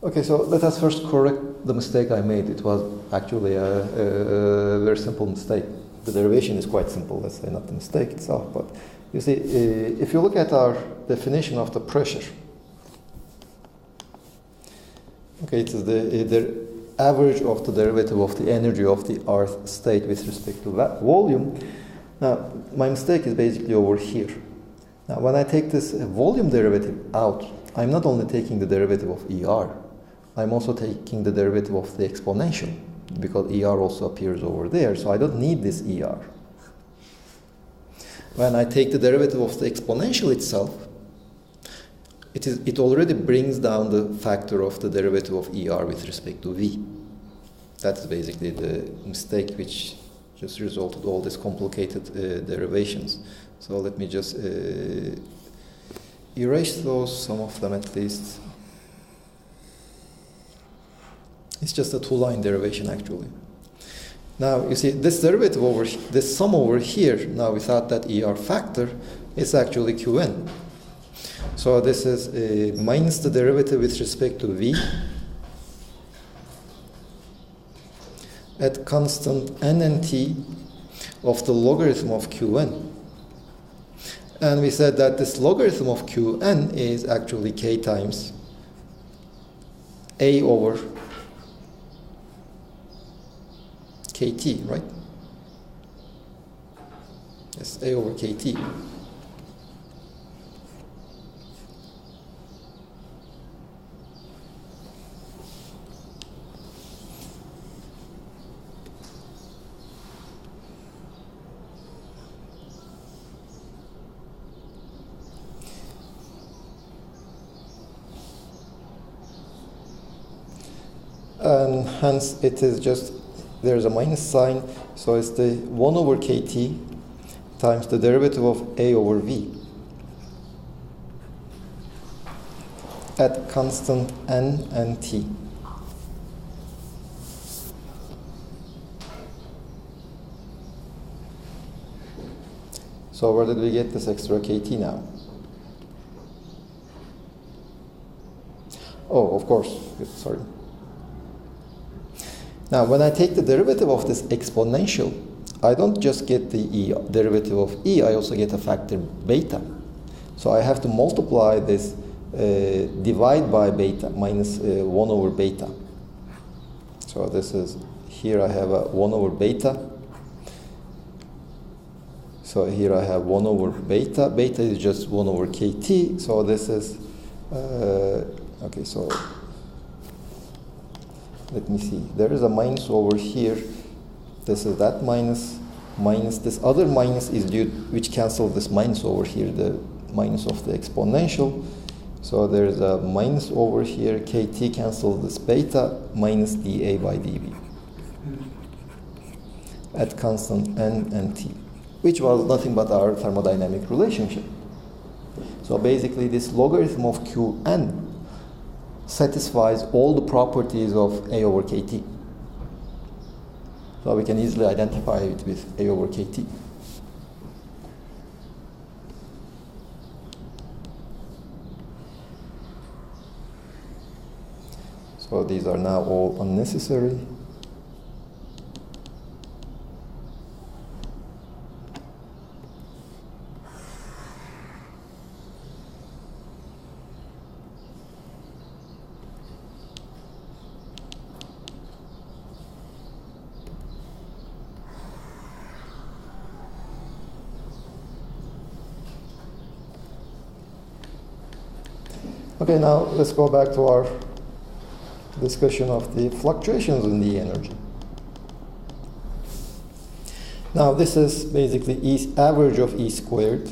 Okay, so let us first correct the mistake I made. It was actually a very simple mistake. The derivation is quite simple, let's say, not the mistake itself. But you see, if you look at our definition of the pressure, okay, it is the average of the derivative of the energy of the earth state with respect to volume. Now, my mistake is basically over here. Now, when I take this volume derivative out, I'm not only taking the derivative of ER, I'm also taking the derivative of the exponential, because ER also appears over there, so I don't need this ER. When I take the derivative of the exponential itself, it already brings down the factor of the derivative of ER with respect to V. That's basically the mistake which just resulted all these complicated derivations. So let me just erase those, some of them at least. It's just a two-line derivation actually. Now you see this derivative over this sum over here, now without that ER factor, is actually Qn. So this is minus the derivative with respect to V at constant n and t of the logarithm of Qn. And we said that this logarithm of Qn is actually k times a over kt, right? Yes, a over kt. And hence it is just, there's a minus sign, so it's the 1 over kt times the derivative of a over v at constant n and t. So where did we get this extra kt now? Oh, of course, sorry. Now, when I take the derivative of this exponential, I don't just get the derivative of e, I also get a factor beta. So I have to multiply this, divide by beta, minus 1 over beta. So this is, here I have a 1 over beta. So here I have 1 over beta. Beta is just 1 over kt. So this is, okay, so let me see. There is a minus over here. This is that minus. This other minus is due, which cancels this minus over here, the minus of the exponential. So there is a minus over here. Kt cancels this beta minus dA by dV at constant n and t, which was nothing but our thermodynamic relationship. So basically, this logarithm of Qn satisfies all the properties of a over kt. So we can easily identify it with a over kt. So these are now all unnecessary. Okay, now let's go back to our discussion of the fluctuations in the energy. Now this is basically average of E squared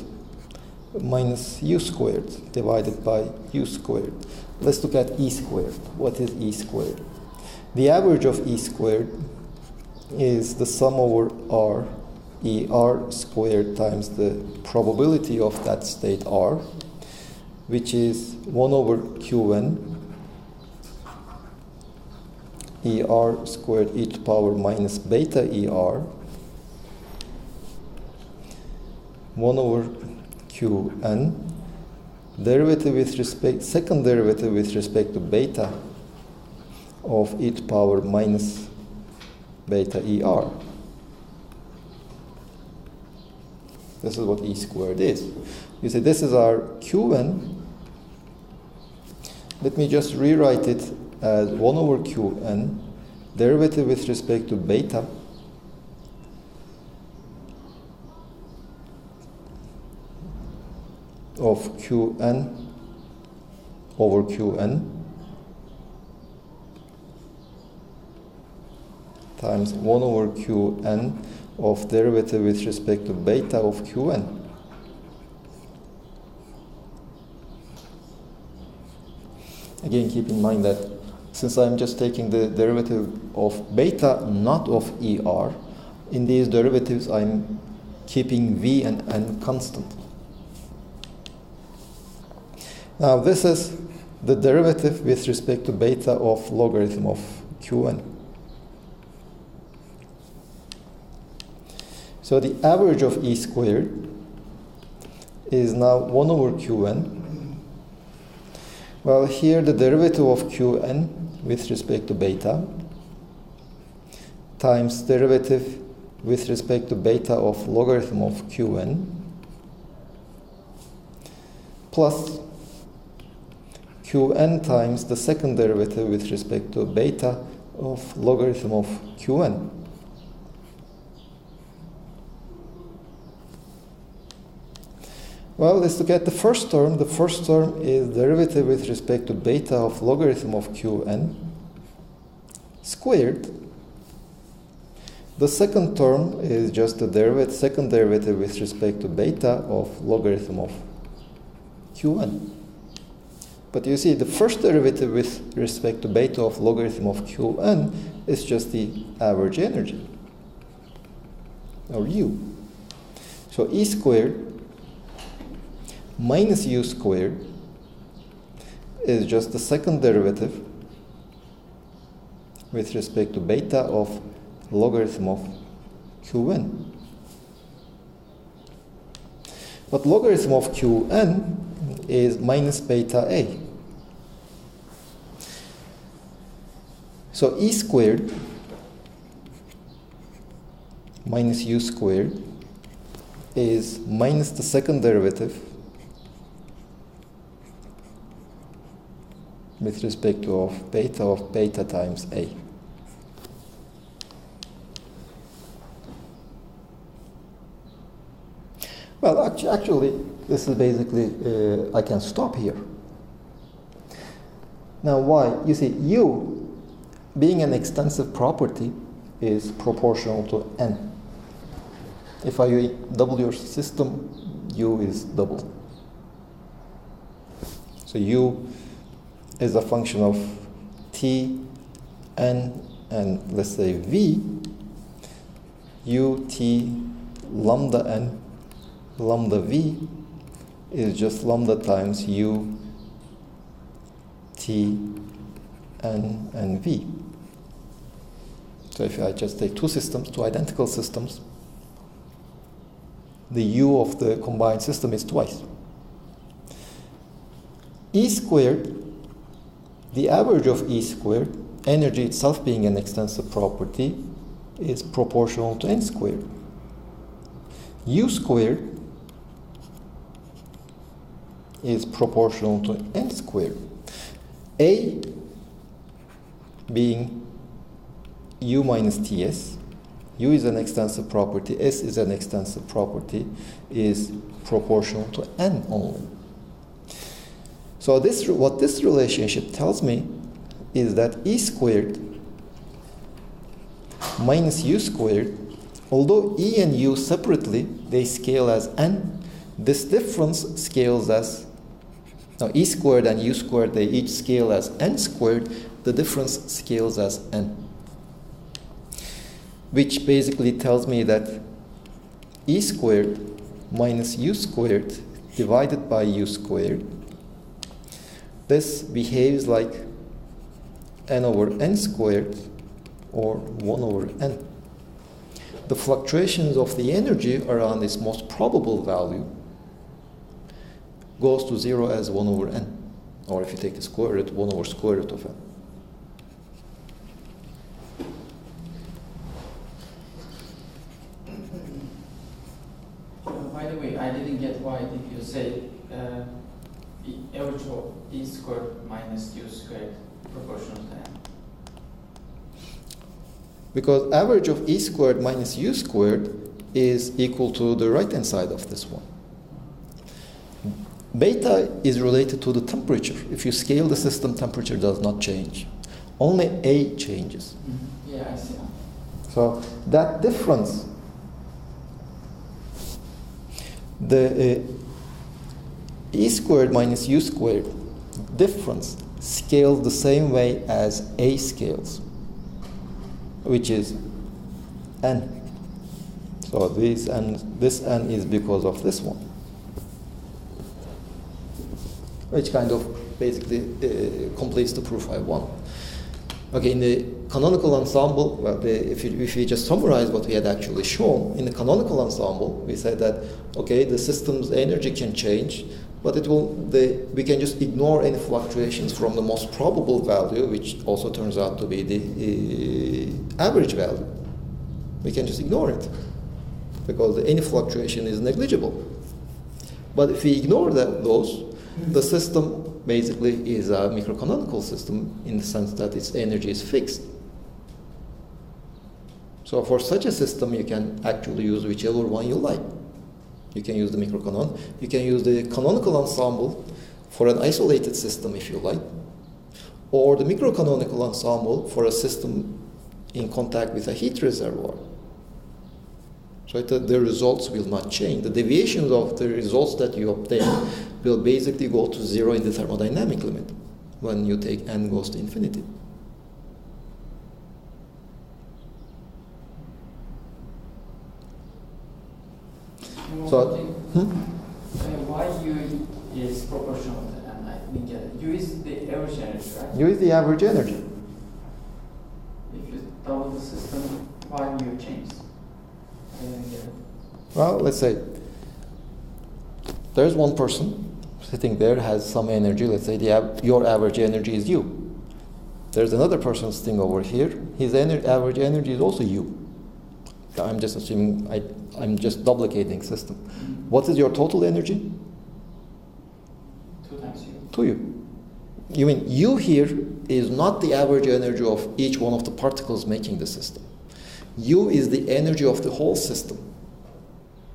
minus U squared divided by U squared. Let's look at E squared. What is E squared? The average of E squared is the sum over R, ER squared times the probability of that state R, which is 1 over Qn ER squared e to power minus beta ER 1 over Qn derivative with respect, second derivative with respect to beta of e to power minus beta ER. This is what E squared is. You see, this is our Qn. Let me just rewrite it as 1 over Qn, derivative with respect to beta of Qn over Qn times 1 over Qn of derivative with respect to beta of Qn. Again, keep in mind that since I'm just taking the derivative of beta, not of ER, in these derivatives I'm keeping V and N constant. Now this is the derivative with respect to beta of logarithm of Qn. So the average of E squared is now 1 over Qn. Well, here the derivative of Qn with respect to beta times derivative with respect to beta of logarithm of Qn plus Qn times the second derivative with respect to beta of logarithm of Qn. Well, let's look at the first term. The first term is derivative with respect to beta of logarithm of Qn squared. The second term is just the second derivative with respect to beta of logarithm of Qn. But you see, the first derivative with respect to beta of logarithm of Qn is just the average energy, or U. So E squared minus U squared is just the second derivative with respect to beta of logarithm of Qn. But logarithm of Qn is minus beta A. So E squared minus U squared is minus the second derivative with respect to of beta times A. Well, actually, this is basically, I can stop here. Now, why? You see, U, being an extensive property, is proportional to N. If I double your system, U is double. So U is a function of T, N, and let's say V. U, T, lambda N, lambda V is just lambda times U, T, N, and V. So if I just take two systems, two identical systems, the U of the combined system is twice. E squared, the average of E squared, energy itself being an extensive property, is proportional to N squared. U squared is proportional to N squared. A being U minus Ts, U is an extensive property, S is an extensive property, is proportional to N only. So what this relationship tells me is that E squared minus U squared, although E and U separately, they scale as N, this difference scales as, now E squared and U squared, they each scale as N squared, the difference scales as N. Which basically tells me that E squared minus U squared divided by U squared, this behaves like N over N squared, or 1 over N. The fluctuations of the energy around its most probable value goes to 0 as 1 over N. Or if you take the square root, 1 over square root of N. I didn't get why did you say the average of E squared minus U squared proportional to n? Because average of E squared minus U squared is equal to the right-hand side of this one. Beta is related to the temperature. If you scale the system, temperature does not change. Only A changes. Mm-hmm. Yeah, I see. So that difference, the E squared minus U squared difference scales the same way as A scales, which is n. So this n is because of this one, which kind of basically completes the proof I want. Okay, in the canonical ensemble, well, if we just summarize what we had actually shown, in the canonical ensemble, we said that, okay, the system's energy can change, but we can just ignore any fluctuations from the most probable value, which also turns out to be the average value. We can just ignore it, because any fluctuation is negligible. But if we ignore those, the system basically is a microcanonical system in the sense that its energy is fixed. So for such a system, you can actually use whichever one you like. You can use the microcanon. You can use the canonical ensemble for an isolated system if you like, or the microcanonical ensemble for a system in contact with a heat reservoir. So the results will not change. The deviations of the results that you obtain will basically go to zero in the thermodynamic limit when you take n goes to infinity. So, why U is proportional to n? I didn't get it. U is the average energy, right? U is the average energy. If you double the system, why U changes? I didn't get it. Well, let's say there's one person sitting there, has some energy. Let's say your average energy is U. There's another person sitting over here. His average energy is also U. I'm just assuming, I'm just duplicating system. What is your total energy? 2 times U. 2U. You mean U here is not the average energy of each one of the particles making the system. U is the energy of the whole system.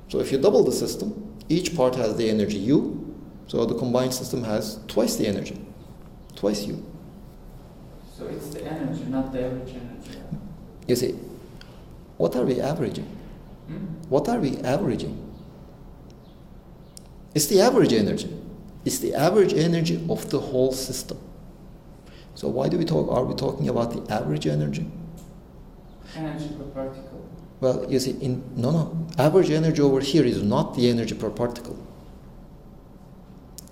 So if you double the system, each part has the energy U, so the combined system has twice the energy, twice U. So it's the energy, not the average energy. You see, what are we averaging? What are we averaging? It's the average energy. It's the average energy of the whole system. So why do we talk? Are we talking about the average energy? Energy per particle. Well, you see, no. Average energy over here is not the energy per particle.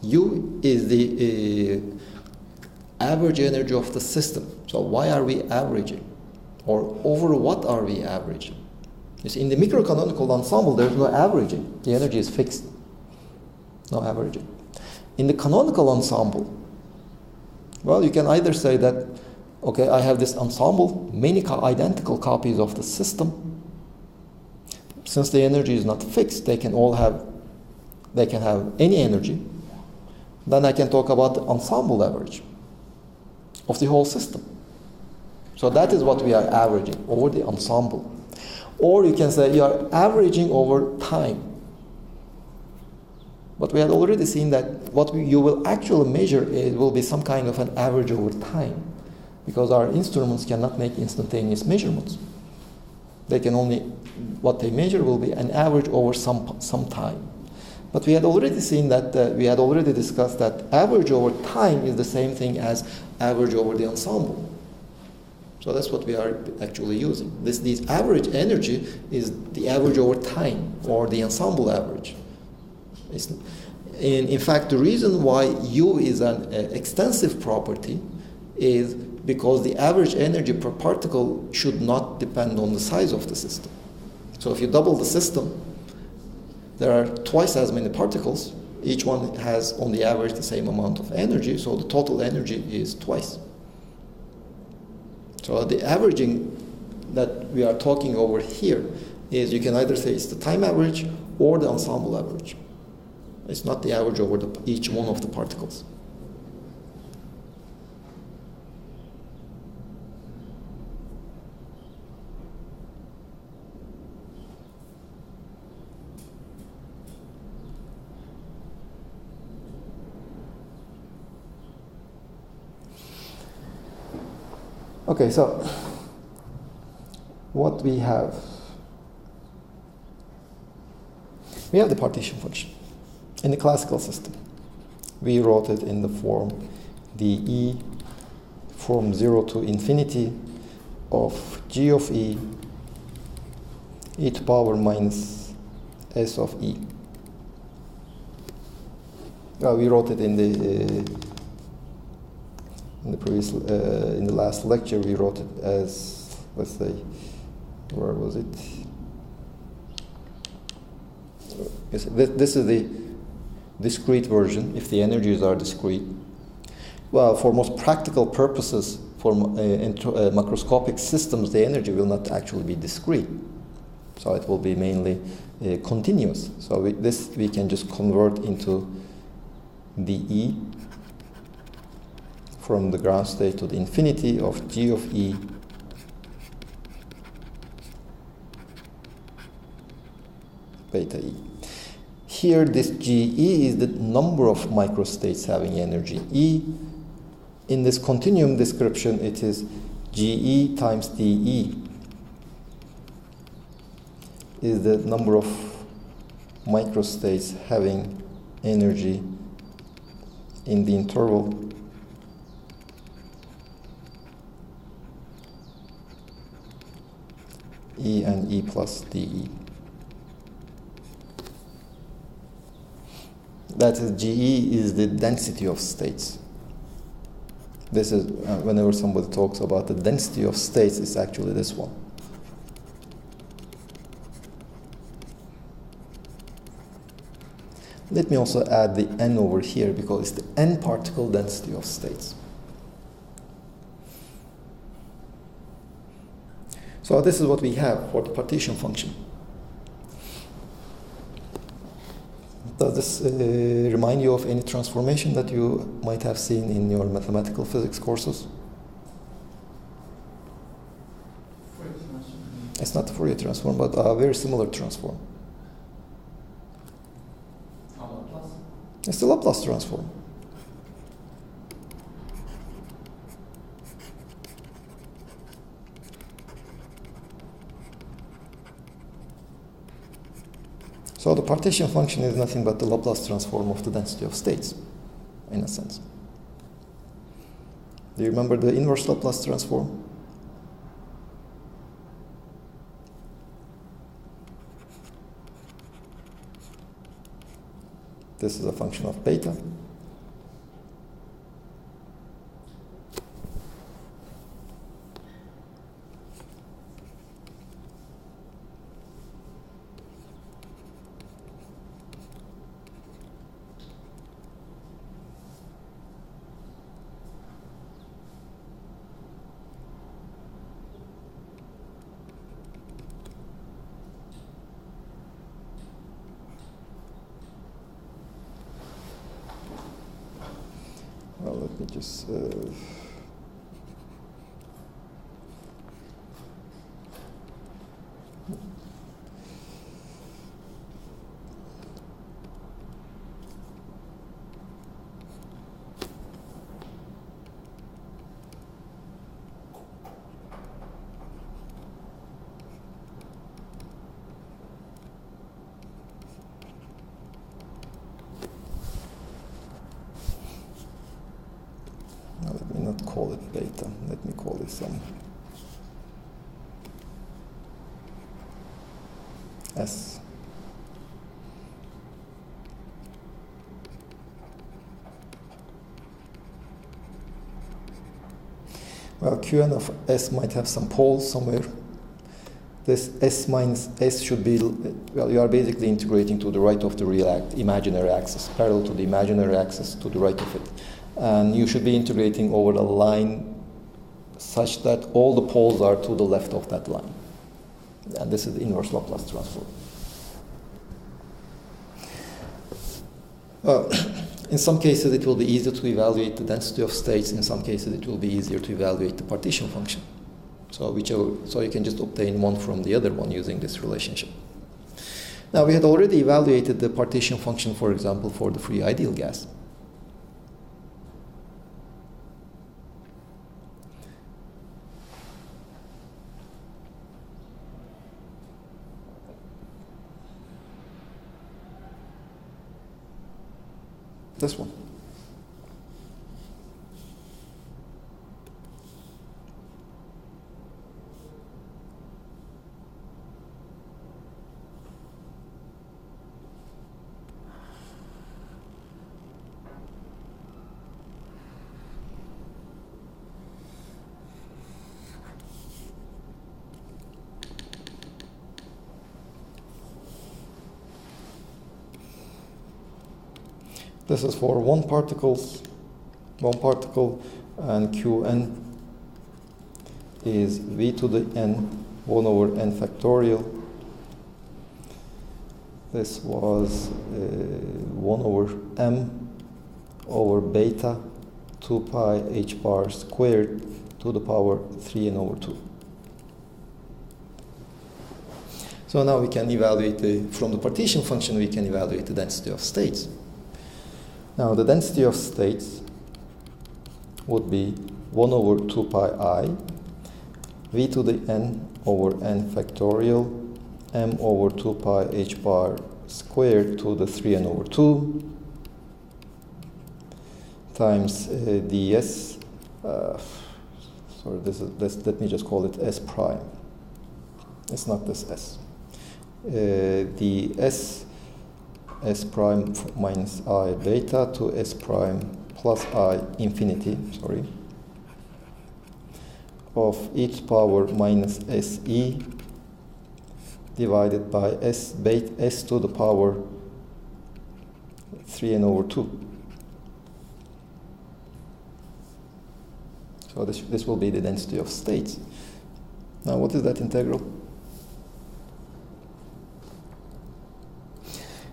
U is the average energy of the system. So why are we averaging? Or over what are we averaging? You see, in the microcanonical ensemble, there's no averaging. The energy is fixed. No averaging. In the canonical ensemble, well, you can either say that, okay, I have this ensemble, many identical copies of the system. Since the energy is not fixed, they can have any energy. Then I can talk about the ensemble average of the whole system. So that is what we are averaging over the ensemble. Or you can say you are averaging over time. But we had already seen that what you will actually measure will be some kind of an average over time, because our instruments cannot make instantaneous measurements. They can only, what they measure will be an average over some time. But we had already seen that, we had already discussed that average over time is the same thing as average over the ensemble. So that's what we are actually using. This average energy is the average over time, or the ensemble average. In fact, the reason why U is an extensive property is because the average energy per particle should not depend on the size of the system. So if you double the system, there are twice as many particles. Each one has, on the average, the same amount of energy, so the total energy is twice. So the averaging that we are talking over here is, you can either say it's the time average or the ensemble average. It's not the average over each one of the particles. Okay, so what we have the partition function. In the classical system, we wrote it in the form dE from 0 to infinity of g of e to power minus s of e. We wrote it in the last lecture. We wrote it as, let's say, where was it? Yes, this is the discrete version, if the energies are discrete. Well, for most practical purposes, for macroscopic systems, the energy will not actually be discrete. So it will be mainly continuous. So we can just convert into dE from the ground state to the infinity of g of e beta e. Here, this GE is the number of microstates having energy. E, in this continuum description, it is GE times DE, is the number of microstates having energy in the interval E and E plus DE. That is, GE is the density of states. This is, whenever somebody talks about the density of states, it's actually this one. Let me also add the n over here, because it's the n particle density of states. So this is what we have for the partition function. Does this remind you of any transformation that you might have seen in your mathematical physics courses? Fourier transform. It's not a Fourier transform, but a very similar transform. Laplace? It's the Laplace transform. So the partition function is nothing but the Laplace transform of the density of states, in a sense. Do you remember the inverse Laplace transform? This is a function of beta. Well, let me just let me not call it beta. Let me call it some S. Well, Qn of S might have some poles somewhere. This S minus S should be, well, you are basically integrating to the right of the real imaginary axis, parallel to the imaginary axis to the right of it. And you should be integrating over a line such that all the poles are to the left of that line. And this is the inverse Laplace transform. In some cases, it will be easier to evaluate the density of states. In some cases, it will be easier to evaluate the partition function. So you can just obtain one from the other one using this relationship. Now, we had already evaluated the partition function, for example, for the free ideal gas. This one. This is for one particle, and Qn is V to the n, 1 over n factorial. This was 1 over m over beta 2 pi h bar squared to the power 3n over 2. So now we can evaluate from the partition function, we can evaluate the density of states. Now the density of states would be 1 over 2 pi I, V to the n over n factorial, m over 2 pi h bar squared to the 3n over 2 times ds, sorry, let me just call it s prime. It's not this s. ds s prime minus I beta to s prime plus I infinity, sorry, of e to power minus se divided by s to the power 3n over 2. So this will be the density of states. Now what is that integral?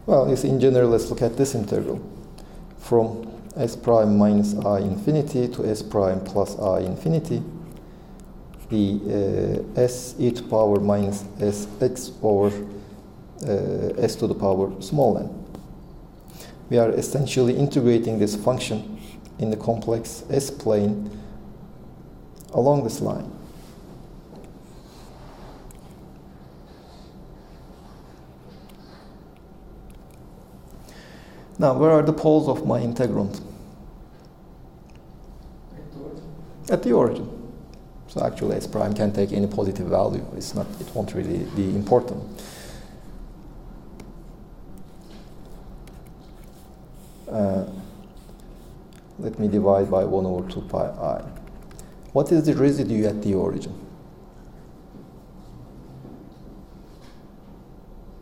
Well, you see, in general, let's look at this integral. From s prime minus I infinity to s prime plus I infinity, the s e to power minus sx over s to the power small n. We are essentially integrating this function in the complex s-plane along this line. Now, where are the poles of my integrand? At the origin. So actually, s prime can take any positive value. It won't really be important. Let me divide by 1 over 2 pi I. What is the residue at the origin?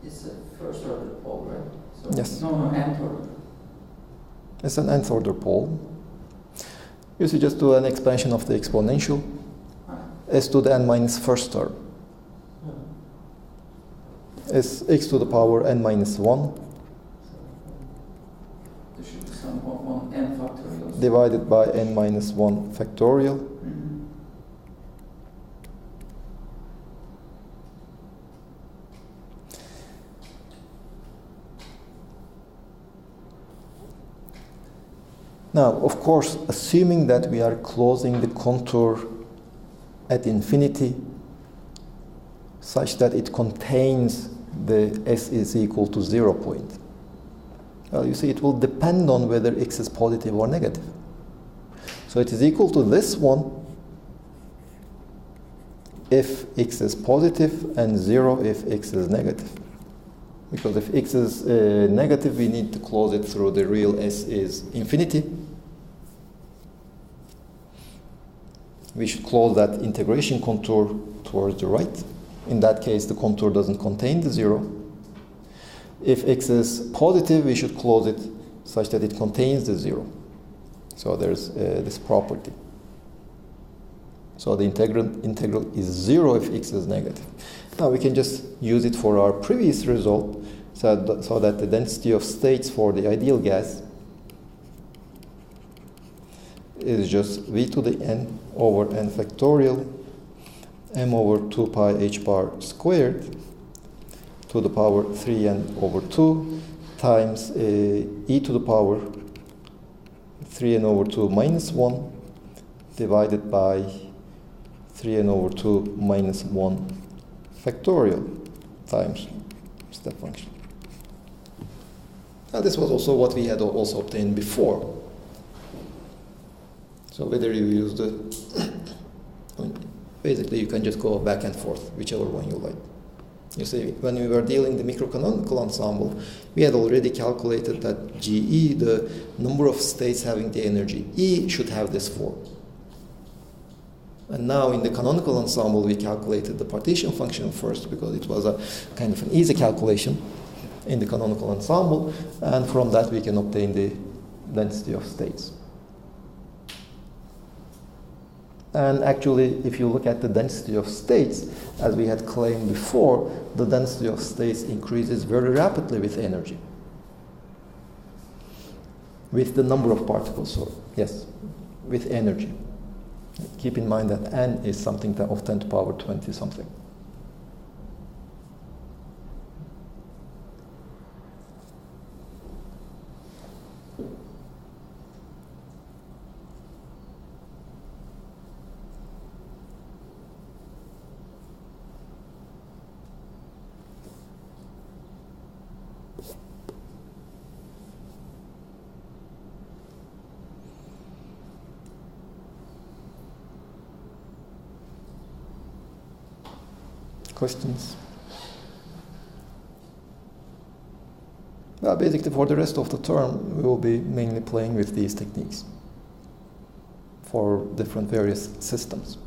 It's a first order pole, right? So Yes. No, nth order. It's an nth order pole. You see, just do an expansion of the exponential. S to the n minus first term. Is x to the power n minus 1. There should be some of n factorial. Divided by n minus 1 factorial. Now, of course, assuming that we are closing the contour at infinity such that it contains the s is equal to 0 point. Well, you see, it will depend on whether x is positive or negative. So it is equal to this one if x is positive and 0 if x is negative. Because if x is negative, we need to close it through the real s is infinity. We should close that integration contour towards the right. In that case, the contour doesn't contain the 0. If x is positive, we should close it such that it contains the 0. So there's this property. So the integral is 0 if x is negative. Now we can just use it for our previous result. so that the density of states for the ideal gas is just v to the n over n factorial m over 2 pi h bar squared to the power 3n over 2 times e to the power 3n over 2 minus 1 divided by 3n over 2 minus 1 factorial times step function. Now this was also what we had also obtained before. So whether you use the, basically you can just go back and forth, whichever one you like. You see, when we were dealing the microcanonical ensemble, we had already calculated that GE, the number of states having the energy E, should have this form. And now in the canonical ensemble, we calculated the partition function first because it was a kind of an easy calculation in the canonical ensemble, and from that we can obtain the density of states. And actually, if you look at the density of states, as we had claimed before, the density of states increases very rapidly with energy, with the number of particles, so yes, with energy. Keep in mind that n is something of 10 to the power 20 something. Questions? Well, basically for the rest of the term, we will be mainly playing with these techniques for different various systems.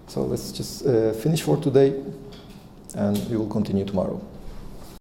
So let's just finish for today, and we will continue tomorrow.